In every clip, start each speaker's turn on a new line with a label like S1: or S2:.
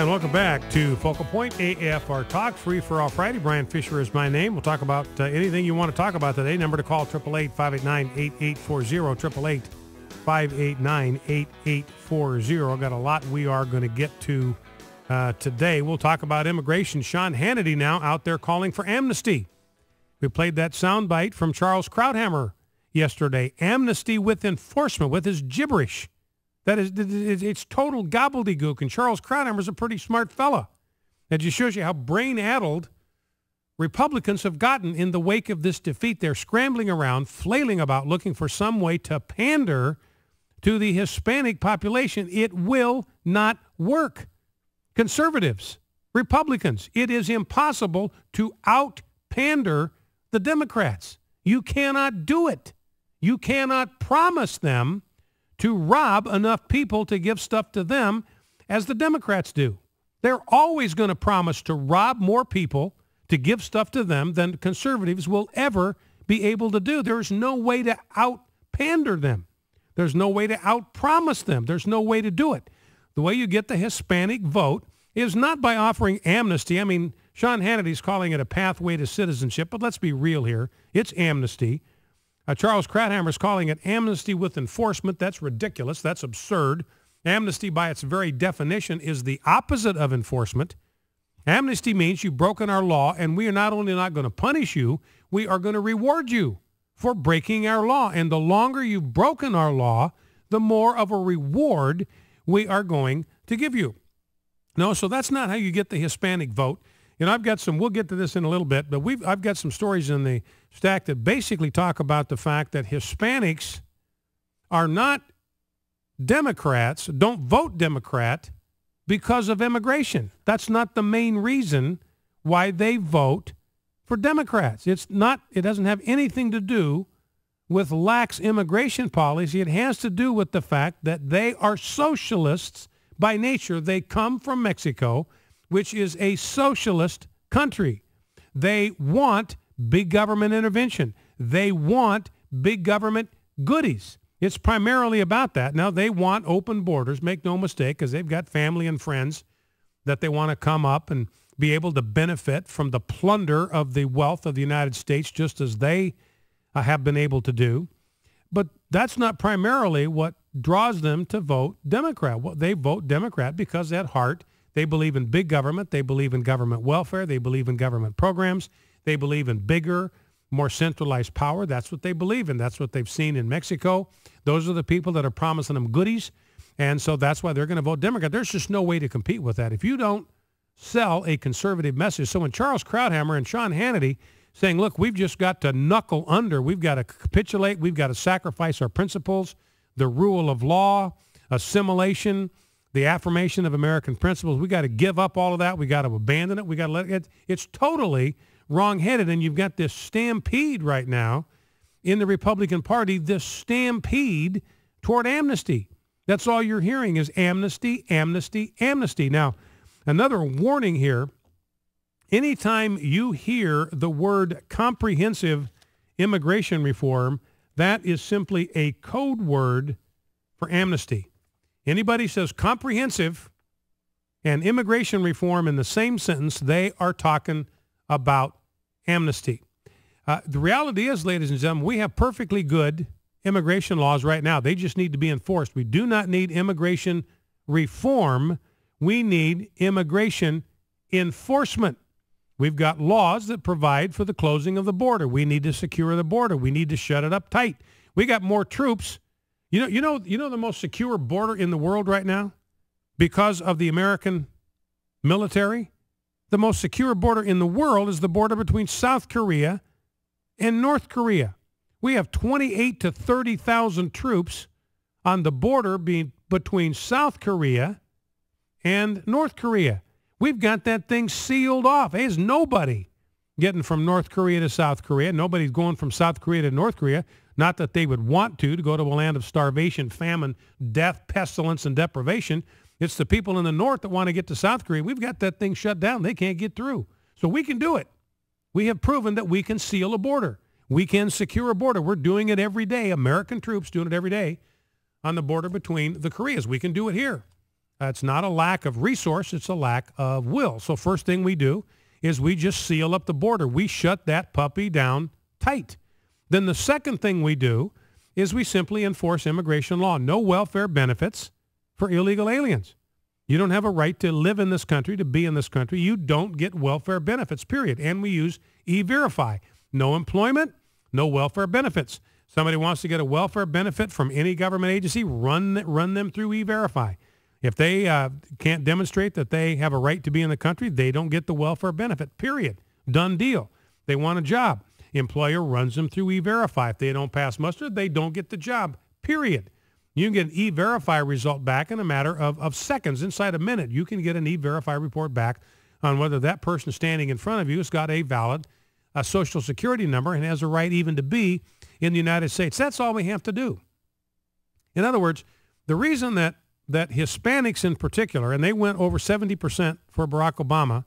S1: Hi, and welcome back to Focal Point AFR Talk, free for all Friday. Brian Fisher is my name. We'll talk about anything you want to talk about today. Number to call, 888-589-8840, 888-589-8840. I've got a lot we are going to get to today. We'll talk about immigration. Sean Hannity now out there calling for amnesty. We played that soundbite from Charles Krauthammer yesterday. Amnesty with enforcement, with his gibberish. That is, it's total gobbledygook, and Charles Krauthammer's a pretty smart fella. That just shows you how brain-addled Republicans have gotten in the wake of this defeat. They're scrambling around, flailing about, looking for some way to pander to the Hispanic population. It will not work. Conservatives, Republicans, it is impossible to out-pander the Democrats. You cannot do it. You cannot promise them to rob enough people to give stuff to them as the Democrats do. They're always going to promise to rob more people to give stuff to them than conservatives will ever be able to do. There's no way to out-pander them. There's no way to out-promise them. There's no way to do it. The way you get the Hispanic vote is not by offering amnesty. I mean, Sean Hannity's calling it a pathway to citizenship, but let's be real here. It's amnesty. Charles Krauthammer's calling it amnesty with enforcement. That's ridiculous. That's absurd. Amnesty, by its very definition, is the opposite of enforcement. Amnesty means you've broken our law, and we are not only not going to punish you, we are going to reward you for breaking our law. And the longer you've broken our law, the more of a reward we are going to give you. No, so that's not how you get the Hispanic vote. You know, I've got some, we'll get to this in a little bit, but I've got some stories in the stack that basically talk about the fact that Hispanics are not Democrats, don't vote Democrat because of immigration. That's not the main reason why they vote for Democrats. It doesn't have anything to do with lax immigration policy. It has to do with the fact that they are socialists by nature. They come from Mexico, which is a socialist country. They want big government intervention. They want big government goodies. It's primarily about that. Now, they want open borders, make no mistake, because they've got family and friends that they want to come up and be able to benefit from the plunder of the wealth of the United States, just as they have been able to do. But that's not primarily what draws them to vote Democrat. Well, they vote Democrat because at heart, they believe in big government. They believe in government welfare. They believe in government programs. They believe in bigger, more centralized power. That's what they believe in. That's what they've seen in Mexico. Those are the people that are promising them goodies. And so that's why they're going to vote Democrat. There's just no way to compete with that. If you don't sell a conservative message. So when Charles Krauthammer and Sean Hannity saying, look, we've just got to knuckle under. We've got to capitulate. We've got to sacrifice our principles, the rule of law, assimilation, the affirmation of American principles. We got to give up all of that. We got to abandon it. We got to let it. It's totally wrong-headed, and you've got this stampede right now in the Republican Party, this stampede toward amnesty. That's all you're hearing is amnesty, amnesty, amnesty. Now, another warning here, anytime you hear the word comprehensive immigration reform, that is simply a code word for amnesty. Anybody says comprehensive and immigration reform in the same sentence, they are talking about amnesty. The reality is, ladies and gentlemen, we have perfectly good immigration laws right now. They just need to be enforced. We do not need immigration reform. We need immigration enforcement. We've got laws that provide for the closing of the border. We need to secure the border. We need to shut it up tight. We got more troops. You know the most secure border in the world right now because of the American military? The most secure border in the world is the border between South Korea and North Korea. We have 28 to 30,000 troops on the border between South Korea and North Korea. We've got that thing sealed off. There's nobody getting from North Korea to South Korea. Nobody's going from South Korea to North Korea. Not that they would want to go to a land of starvation, famine, death, pestilence, and deprivation. It's the people in the north that want to get to South Korea. We've got that thing shut down. They can't get through. So we can do it. We have proven that we can seal a border. We can secure a border. We're doing it every day. American troops doing it every day on the border between the Koreas. We can do it here. It's not a lack of resource. It's a lack of will. So first thing we do is we just seal up the border. We shut that puppy down tight. Then the second thing we do is we simply enforce immigration law. No welfare benefits for illegal aliens. You don't have a right to live in this country, to be in this country. You don't get welfare benefits, period. And we use E-Verify. No employment, no welfare benefits. Somebody wants to get a welfare benefit from any government agency, run them through E-Verify. If they can't demonstrate that they have a right to be in the country, they don't get the welfare benefit, period. Done deal. They want a job. Employer runs them through E-Verify. If they don't pass muster, they don't get the job, period. You can get an E-Verify result back in a matter of seconds. Inside a minute, you can get an E-Verify report back on whether that person standing in front of you has got a valid Social Security number and has a right even to be in the United States. That's all we have to do. In other words, the reason that Hispanics in particular, and they went over 70% for Barack Obama,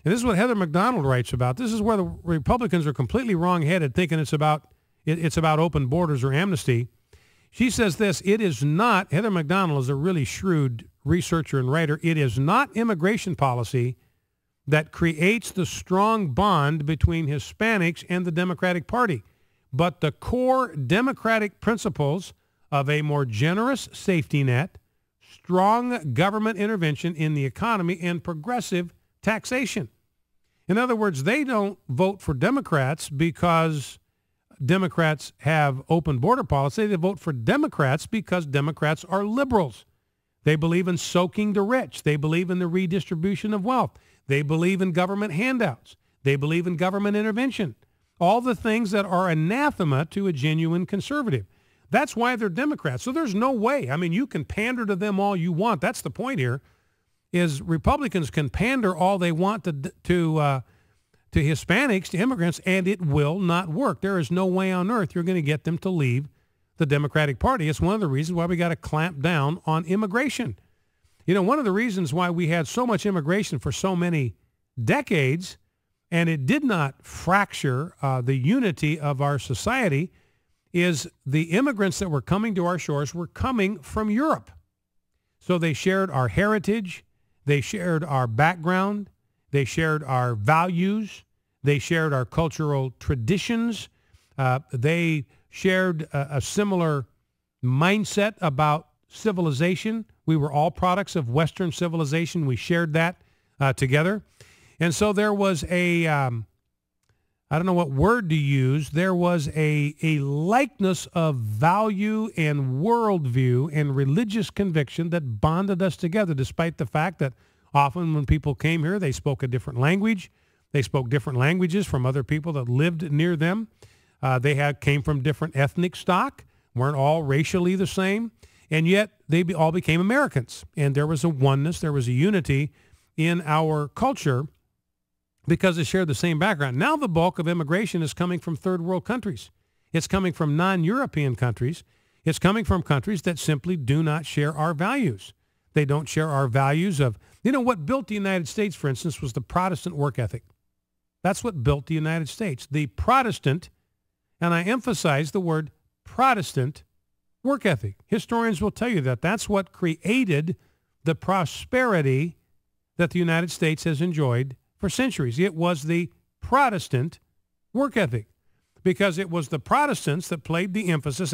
S1: and this is what Heather McDonald writes about. This is where the Republicans are completely wrong-headed, thinking it's about open borders or amnesty. She says this, it is not, Heather McDonald is a really shrewd researcher and writer, it is not immigration policy that creates the strong bond between Hispanics and the Democratic Party, but the core democratic principles of a more generous safety net, strong government intervention in the economy, and progressive taxation. In other words, they don't vote for Democrats because Democrats have open border policy. They vote for Democrats because Democrats are liberals. They believe in soaking the rich. They believe in the redistribution of wealth. They believe in government handouts. They believe in government intervention. All the things that are anathema to a genuine conservative. That's why they're Democrats. So there's no way. I mean, you can pander to them all you want. That's the point here, is Republicans can pander all they want to Hispanics, to immigrants, and it will not work. There is no way on earth you're going to get them to leave the Democratic Party. It's one of the reasons why we got to clamp down on immigration. You know, one of the reasons why we had so much immigration for so many decades, and it did not fracture the unity of our society, is the immigrants that were coming to our shores were coming from Europe. So they shared our heritage, they shared our background, they shared our values, they shared our cultural traditions, they shared a similar mindset about civilization. We were all products of Western civilization. We shared that together. And so there was a, I don't know what word to use, there was a likeness of value and worldview and religious conviction that bonded us together, despite the fact that often when people came here, they spoke a different language. They spoke different languages from other people that lived near them. They came from different ethnic stock, weren't all racially the same, and yet they all became Americans. And there was a oneness, there was a unity in our culture because they shared the same background. Now the bulk of immigration is coming from third world countries. It's coming from non-European countries. It's coming from countries that simply do not share our values. They don't share our values of, you know, what built the United States, for instance, was the Protestant work ethic. That's what built the United States. The Protestant, and I emphasize the word Protestant, work ethic. Historians will tell you that that's what created the prosperity that the United States has enjoyed for centuries. It was the Protestant work ethic because it was the Protestants that placed the emphasis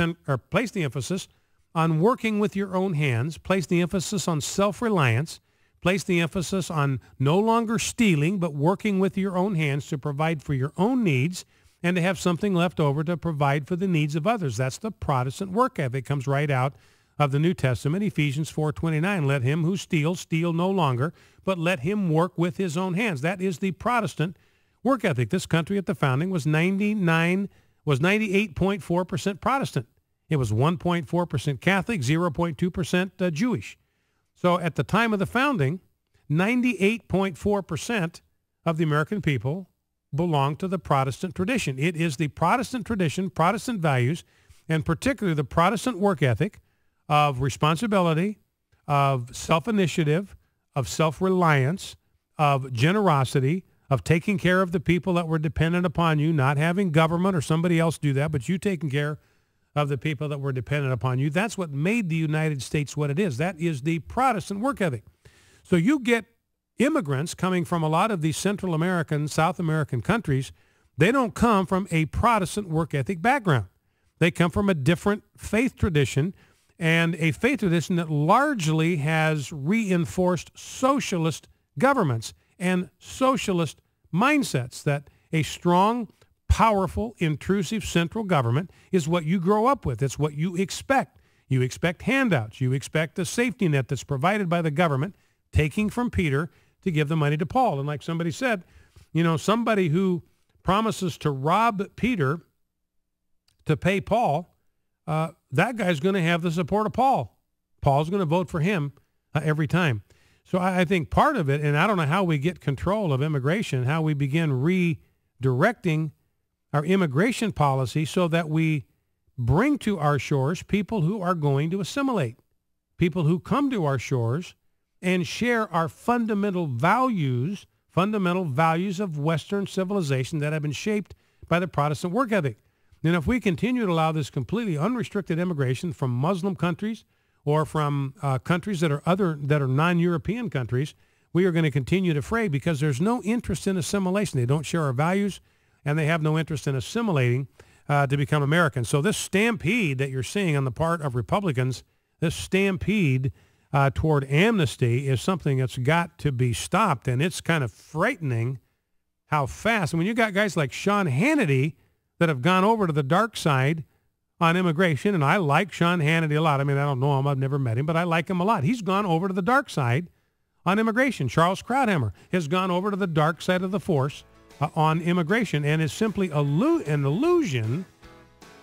S1: on working with your own hands, placed the emphasis on self-reliance, placed the emphasis on no longer stealing, but working with your own hands to provide for your own needs and to have something left over to provide for the needs of others. That's the Protestant work ethic. It comes right out of the New Testament, Ephesians 4:29. Let him who steals steal no longer, but let him work with his own hands. That is the Protestant work ethic. This country at the founding was 98.4% Protestant. It was 1.4% Catholic, 0.2% Jewish. So at the time of the founding, 98.4% of the American people belong to the Protestant tradition. It is the Protestant tradition, Protestant values, and particularly the Protestant work ethic of responsibility, of self-initiative, of self-reliance, of generosity, of taking care of the people that were dependent upon you, not having government or somebody else do that, but you taking care of the people that were dependent upon you. That's what made the United States what it is. That is the Protestant work ethic. So you get immigrants coming from a lot of these Central American, South American countries. They don't come from a Protestant work ethic background. They come from a different faith tradition, and a faith tradition that largely has reinforced socialist governments and socialist mindsets, that a strong, powerful, intrusive central government is what you grow up with. It's what you expect. You expect handouts. You expect a safety net that's provided by the government, taking from Peter to give the money to Paul. And like somebody said, somebody who promises to rob Peter to pay Paul, that guy's going to have the support of Paul. Paul's going to vote for him every time. So I think part of it, and I don't know how we get control of immigration, how we begin redirecting our immigration policy so that we bring to our shores people who are going to assimilate, people who come to our shores and share our fundamental values of Western civilization that have been shaped by the Protestant work ethic. And if we continue to allow this completely unrestricted immigration from Muslim countries or from countries that are non-European countries, we are going to continue to fray because there's no interest in assimilation. They don't share our values, and they have no interest in assimilating to become Americans. So this stampede that you're seeing on the part of Republicans, this stampede toward amnesty is something that's got to be stopped, and it's kind of frightening how fast. And when you got guys like Sean Hannity that have gone over to the dark side on immigration, and I like Sean Hannity a lot. I mean, I don't know him. I've never met him, but I like him a lot. He's gone over to the dark side on immigration. Charles Krauthammer has gone over to the dark side of the force on immigration, and is simply an illusion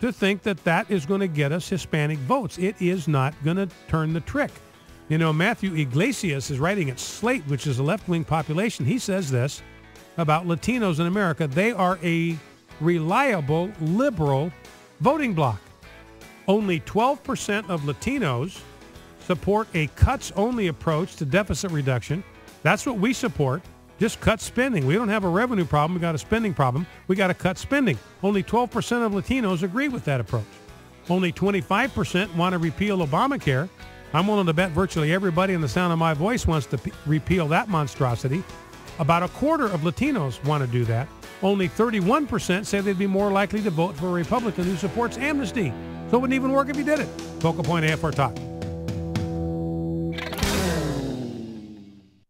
S1: to think that that is going to get us Hispanic votes. It is not going to turn the trick. Matthew Iglesias is writing at Slate, which is a left-wing population. He says this about Latinos in America: they are a reliable liberal voting bloc. Only 12% of Latinos support a cuts-only approach to deficit reduction. That's what we support. Just cut spending. We don't have a revenue problem. We got a spending problem. We got to cut spending. Only 12% of Latinos agree with that approach. Only 25% want to repeal Obamacare. I'm willing to bet virtually everybody in the sound of my voice wants to repeal that monstrosity. About a quarter of Latinos want to do that. Only 31% say they'd be more likely to vote for a Republican who supports amnesty. So it wouldn't even work if you did it. Focal Point AFR Talk.